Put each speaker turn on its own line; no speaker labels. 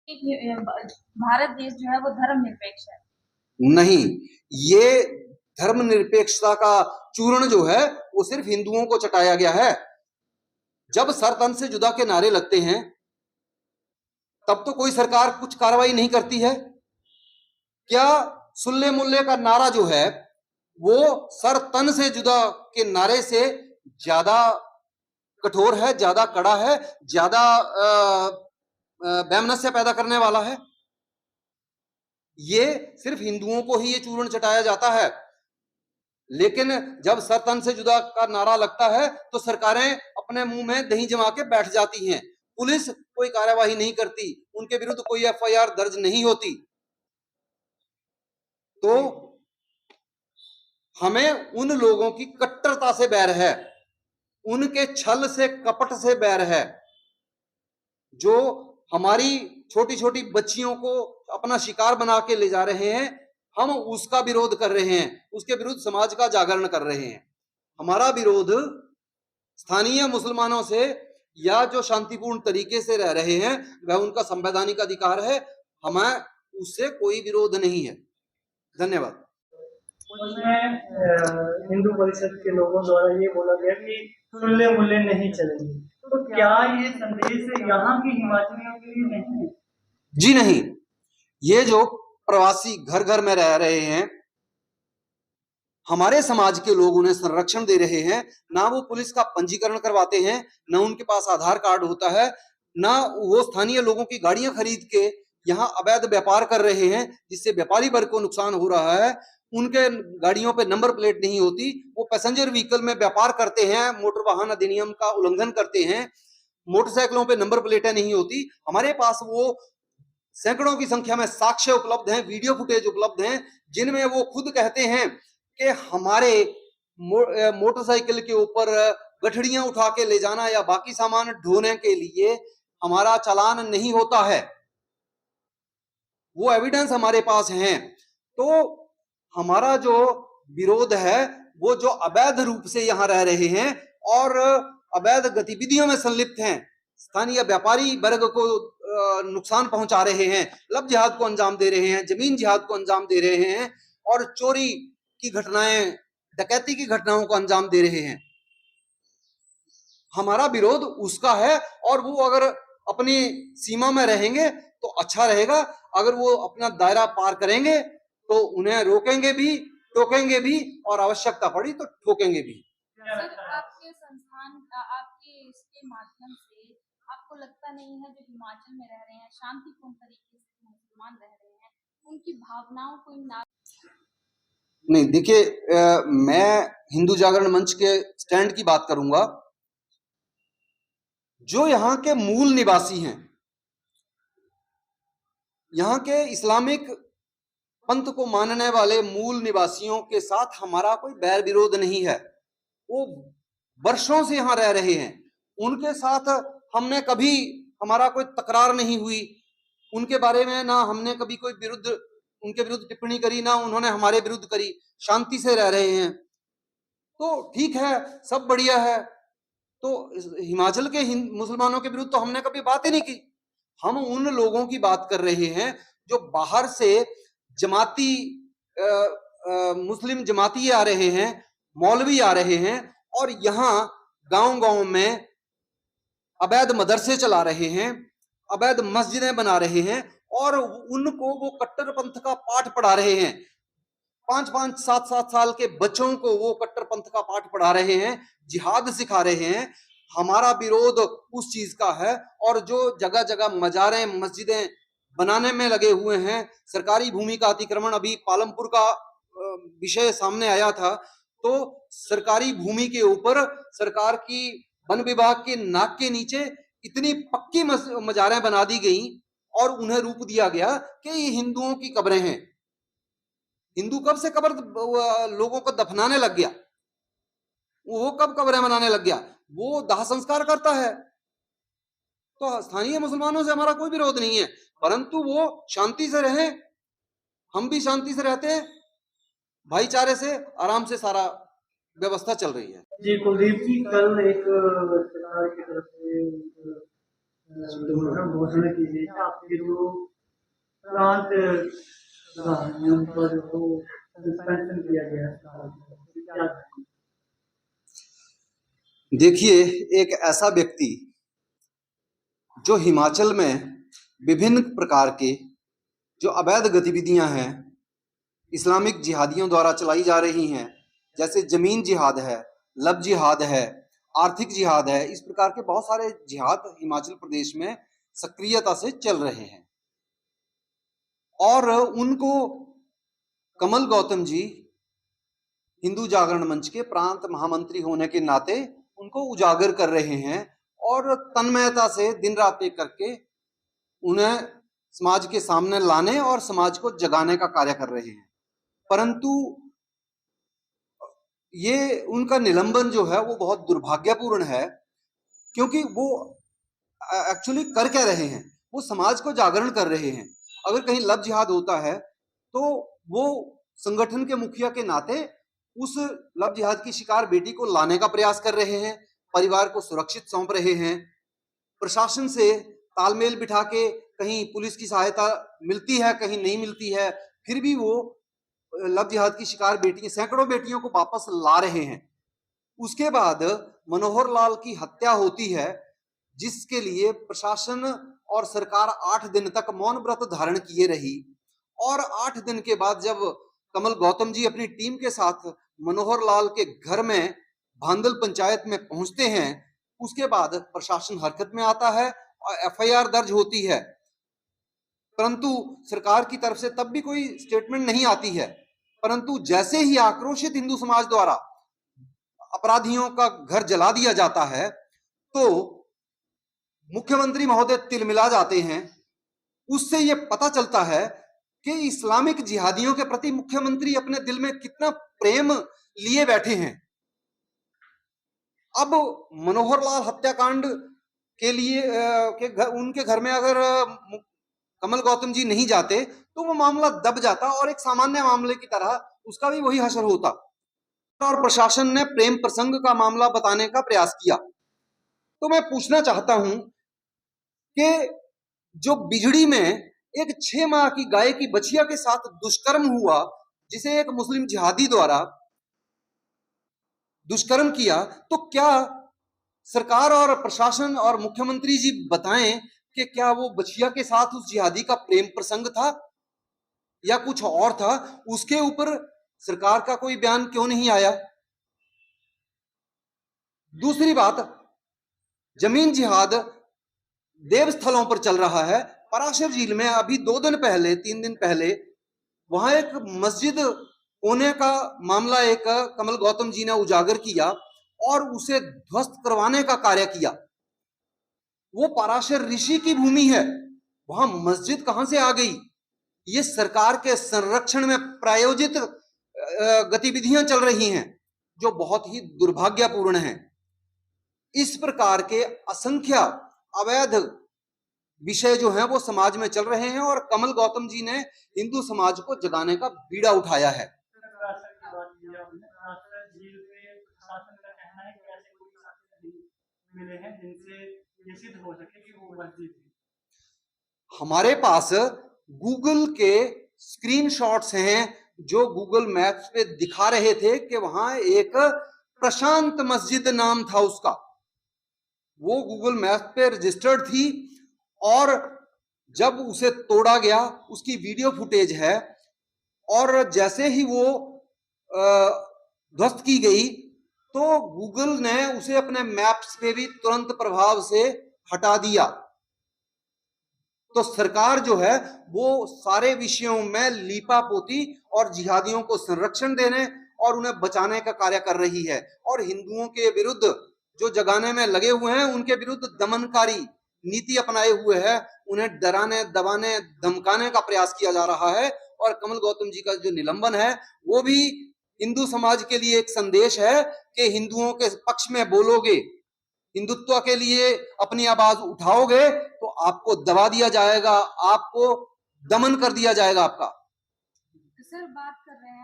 भारत देश जो है वो धर्मनिरपेक्ष है।
नहीं, ये धर्मनिरपेक्षता का चूर्ण जो है वो सिर्फ हिंदुओं को चटाया गया है। जब सर तन से जुदा के नारे लगते हैं तब तो कोई सरकार कुछ कार्रवाई नहीं करती है। क्या सुल्ले मुल्ले का नारा जो है वो सर तन से जुदा के नारे से ज्यादा कठोर है, ज्यादा कड़ा है, ज्यादा वैमनस्य पैदा करने वाला है? ये सिर्फ हिंदुओं को ही ये चूर्ण चटाया जाता है। लेकिन जब सर तन से जुदा का नारा लगता है तो सरकारें अपने मुंह में दही जमा के बैठ जाती हैं। पुलिस कोई कार्यवाही नहीं करती, उनके विरुद्ध कोई एफआईआर दर्ज नहीं होती। तो हमें उन लोगों की कट्टरता से बैर है, उनके छल से, कपट से बैर है, जो हमारी छोटी छोटी बच्चियों को अपना शिकार बना के ले जा रहे हैं। हम उसका विरोध कर रहे हैं, उसके विरुद्ध समाज का जागरण कर रहे हैं। हमारा विरोध स्थानीय मुसलमानों से या जो शांतिपूर्ण तरीके से रह रहे हैं वह उनका संवैधानिक अधिकार है, हमें उससे कोई विरोध नहीं है। धन्यवाद।
उसमें हिंदू परिषद के लोगों द्वारा ये बोला गया कि सुल्ले मुल्ले नहीं चलेंगे, तो क्या ये संदेश यहाँ की हिमाचलियों के लिए नहीं है?
जी नहीं, ये जो प्रवासी घर घर में रह रहे हैं, हमारे समाज के लोग उन्हें संरक्षण दे रहे हैं। ना वो पुलिस का पंजीकरण करवाते हैं, ना उनके पास आधार कार्ड होता है, ना वो स्थानीय लोगों की गाड़ियां खरीद के यहाँ अवैध व्यापार कर रहे हैं जिससे व्यापारी वर्ग को नुकसान हो रहा है। उनके गाड़ियों पे नंबर प्लेट नहीं होती, वो पैसेंजर व्हीकल में व्यापार करते हैं, मोटर वाहन अधिनियम का उल्लंघन करते हैं। मोटरसाइकिलों पे नंबर प्लेटें नहीं होती। हमारे पास वो सैकड़ों की संख्या में साक्ष्य उपलब्ध हैं, वीडियो फुटेज उपलब्ध हैं, जिनमें वो खुद कहते हैं कि हमारे मोटरसाइकिल के ऊपर गठड़ियां उठा के ले जाना या बाकी सामान ढोने के लिए हमारा चालान नहीं होता है। वो एविडेंस हमारे पास हैं। तो हमारा जो विरोध है वो जो अवैध रूप से यहाँ रह रहे हैं और अवैध गतिविधियों में संलिप्त हैं, स्थानीय व्यापारी वर्ग को नुकसान पहुंचा रहे हैं, लब जिहाद को अंजाम दे रहे हैं, जमीन जिहाद को अंजाम दे रहे हैं और चोरी की घटनाएं, डकैती की घटनाओं को अंजाम दे रहे हैं, हमारा विरोध उसका है। और वो अगर अपनी सीमा में रहेंगे तो अच्छा रहेगा, अगर वो अपना दायरा पार करेंगे तो उन्हें रोकेंगे भी, टोकेंगे भी और आवश्यकता पड़ी तो ठोकेंगे भी।
सर, आपके संस्थान आपके इसके माध्यम से आपको लगता नहीं है जो हिमाचल में रह रहे हैं, शांतिपूर्ण तरीके से मुसलमान रह रहे हैं, उनकी भावनाओं को
नहीं, देखिए, मैं हिंदू जागरण मंच के स्टैंड की बात करूंगा। जो यहाँ के मूल निवासी हैं, यहाँ के इस्लामिक पंथ को मानने वाले मूल निवासियों के साथ हमारा कोई बैर विरोध नहीं है। वो वर्षों से यहाँ रह रहे हैं, उनके साथ हमने कभी, हमारा कोई तकरार नहीं हुई। उनके बारे में ना हमने कभी कोई उनके विरुद्ध टिप्पणी करी, ना उन्होंने हमारे विरुद्ध करी। शांति से रह रहे हैं तो ठीक है, सब बढ़िया है। तो हिमाचल के मुसलमानों के विरुद्ध तो हमने कभी बात ही नहीं की। हम उन लोगों की बात कर रहे हैं जो बाहर से जमाती मुस्लिम जमाती आ रहे हैं, मौलवी आ रहे हैं और यहाँ गांव गांव में अवैध मदरसे चला रहे हैं, अवैध मस्जिदें बना रहे हैं और उनको वो कट्टरपंथ का पाठ पढ़ा रहे हैं। 5-5, 7-7 साल के बच्चों को वो कट्टरपंथ का पाठ पढ़ा रहे हैं, जिहाद सिखा रहे हैं। हमारा विरोध उस चीज का है। और जो जगह जगह मजारें, मस्जिदें बनाने में लगे हुए हैं, सरकारी भूमि का अतिक्रमण, अभी पालमपुर का विषय सामने आया था, तो सरकारी भूमि के ऊपर सरकार की वन विभाग के नाक के नीचे इतनी पक्की मजारें बना दी गई और उन्हें रूप दिया गया कि ये हिंदुओं की कब्रें हैं। हिंदू कब से कब्र लोगों को दफनाने लग गया? वो कब कब्रें बनाने लग गया? वो दाह संस्कार करता है। तो स्थानीय मुसलमानों से हमारा कोई विरोध नहीं है, परंतु वो शांति से रहें, हम भी शांति से रहते हैं, भाईचारे से आराम से सारा व्यवस्था चल रही है।
जी कुलदीप जी, कल एक सरकार की तरफ से घोषणा की गई है आपके जो प्रांत उन पर वो सस्पेंशन किया गया है, क्या
देखिए, एक ऐसा व्यक्ति जो हिमाचल में विभिन्न प्रकार के जो अवैध गतिविधियां हैं इस्लामिक जिहादियों द्वारा चलाई जा रही हैं, जैसे जमीन जिहाद है, लब जिहाद है, आर्थिक जिहाद है, इस प्रकार के बहुत सारे जिहाद हिमाचल प्रदेश में सक्रियता से चल रहे हैं। और उनको कमल गौतम जी हिंदू जागरण मंच के प्रांत महामंत्री होने के नाते उनको उजागर कर रहे हैं और तन्मयता से दिन रात एक करके उन्हें समाज के सामने लाने और समाज को जगाने का कार्य कर रहे हैं। परंतु ये उनका निलंबन जो है वो बहुत दुर्भाग्यपूर्ण है, क्योंकि वो एक्चुअली कर क्या रहे हैं, वो समाज को जागरण कर रहे हैं। अगर कहीं लब जिहाद होता है तो वो संगठन के मुखिया के नाते उस लब जिहाद की शिकार बेटी को लाने का प्रयास कर रहे हैं, परिवार को सुरक्षित सौंप रहे हैं, प्रशासन से तालमेल बिठा के कहीं पुलिस की सहायता मिलती है, कहीं नहीं मिलती है, फिर भी वो लब जिहाद की शिकार बेटियां, सैकड़ों बेटियों को वापस ला रहे हैं। उसके बाद मनोहर लाल की हत्या होती है, जिसके लिए प्रशासन और सरकार 8 दिन तक मौन व्रत धारण किए रही। और 8 दिन के बाद जब कमल गौतम जी अपनी टीम के साथ मनोहर लाल के घर में भांदल पंचायत में पहुंचते हैं, उसके बाद प्रशासन हरकत में आता है और एफआईआर दर्ज होती है। परंतु सरकार की तरफ से तब भी कोई स्टेटमेंट नहीं आती है। परंतु जैसे ही आक्रोशित हिंदू समाज द्वारा अपराधियों का घर जला दिया जाता है तो मुख्यमंत्री महोदय तिलमिला जाते हैं। उससे यह पता चलता है कि इस्लामिक जिहादियों के प्रति मुख्यमंत्री अपने दिल में कितना प्रेम लिए बैठे हैं। अब मनोहर लाल हत्याकांड के लिए उनके घर में अगर कमल गौतम जी नहीं जाते तो वो मामला दब जाता और एक सामान्य मामले की तरह उसका भी वही हश्र होता। और प्रशासन ने प्रेम प्रसंग का मामला बताने का प्रयास किया। तो मैं पूछना चाहता हूं कि जो बिजड़ी में एक 6 माह की गाय की बछिया के साथ दुष्कर्म हुआ, जिसे एक मुस्लिम जिहादी द्वारा दुष्कर्म किया, तो क्या सरकार और प्रशासन और मुख्यमंत्री जी बताएं कि क्या वो बछिया के साथ उस जिहादी का प्रेम प्रसंग था या कुछ और था? उसके ऊपर सरकार का कोई बयान क्यों नहीं आया? दूसरी बात, जमीन जिहाद देवस्थलों पर चल रहा है। पराशर झील में अभी 2 दिन पहले 3 दिन पहले वहां एक मस्जिद होने का मामला एक कमल गौतम जी ने उजागर किया और उसे ध्वस्त करवाने का कार्य किया। वो पराशर ऋषि की भूमि है, वहां मस्जिद कहां से आ गई? ये सरकार के संरक्षण में प्रायोजित गतिविधियां चल रही हैं जो बहुत ही दुर्भाग्यपूर्ण हैं। इस प्रकार के असंख्य अवैध विषय जो हैं वो समाज में चल रहे हैं और कमल गौतम जी ने हिंदू समाज को जगाने का बीड़ा उठाया है। हमारे पास गूगल के स्क्रीनशॉट्स हैं जो गूगल मैप्स पे दिखा रहे थे कि वहां एक प्रशांत मस्जिद नाम था उसका, वो गूगल मैप पे रजिस्टर्ड थी और जब उसे तोड़ा गया उसकी वीडियो फुटेज है। और जैसे ही वो ध्वस्त की गई तो गूगल ने उसे अपने मैप्स पे भी तुरंत प्रभाव से हटा दिया। तो सरकार जो है वो सारे विषयों में लीपापोती और जिहादियों को संरक्षण देने और उन्हें बचाने का कार्य कर रही है और हिंदुओं के विरुद्ध जो जगाने में लगे हुए हैं उनके विरुद्ध दमनकारी नीति अपनाए हुए है, उन्हें डराने दबाने धमकाने का प्रयास किया जा रहा है। और कमल गौतम जी का जो निलंबन है वो भी हिंदू समाज के लिए एक संदेश है कि हिंदुओं के पक्ष में बोलोगे, हिंदुत्व के लिए अपनी आवाज उठाओगे तो आपको दबा दिया जाएगा, आपको दमन कर दिया जाएगा आपका।
सर बात कर रहे हैं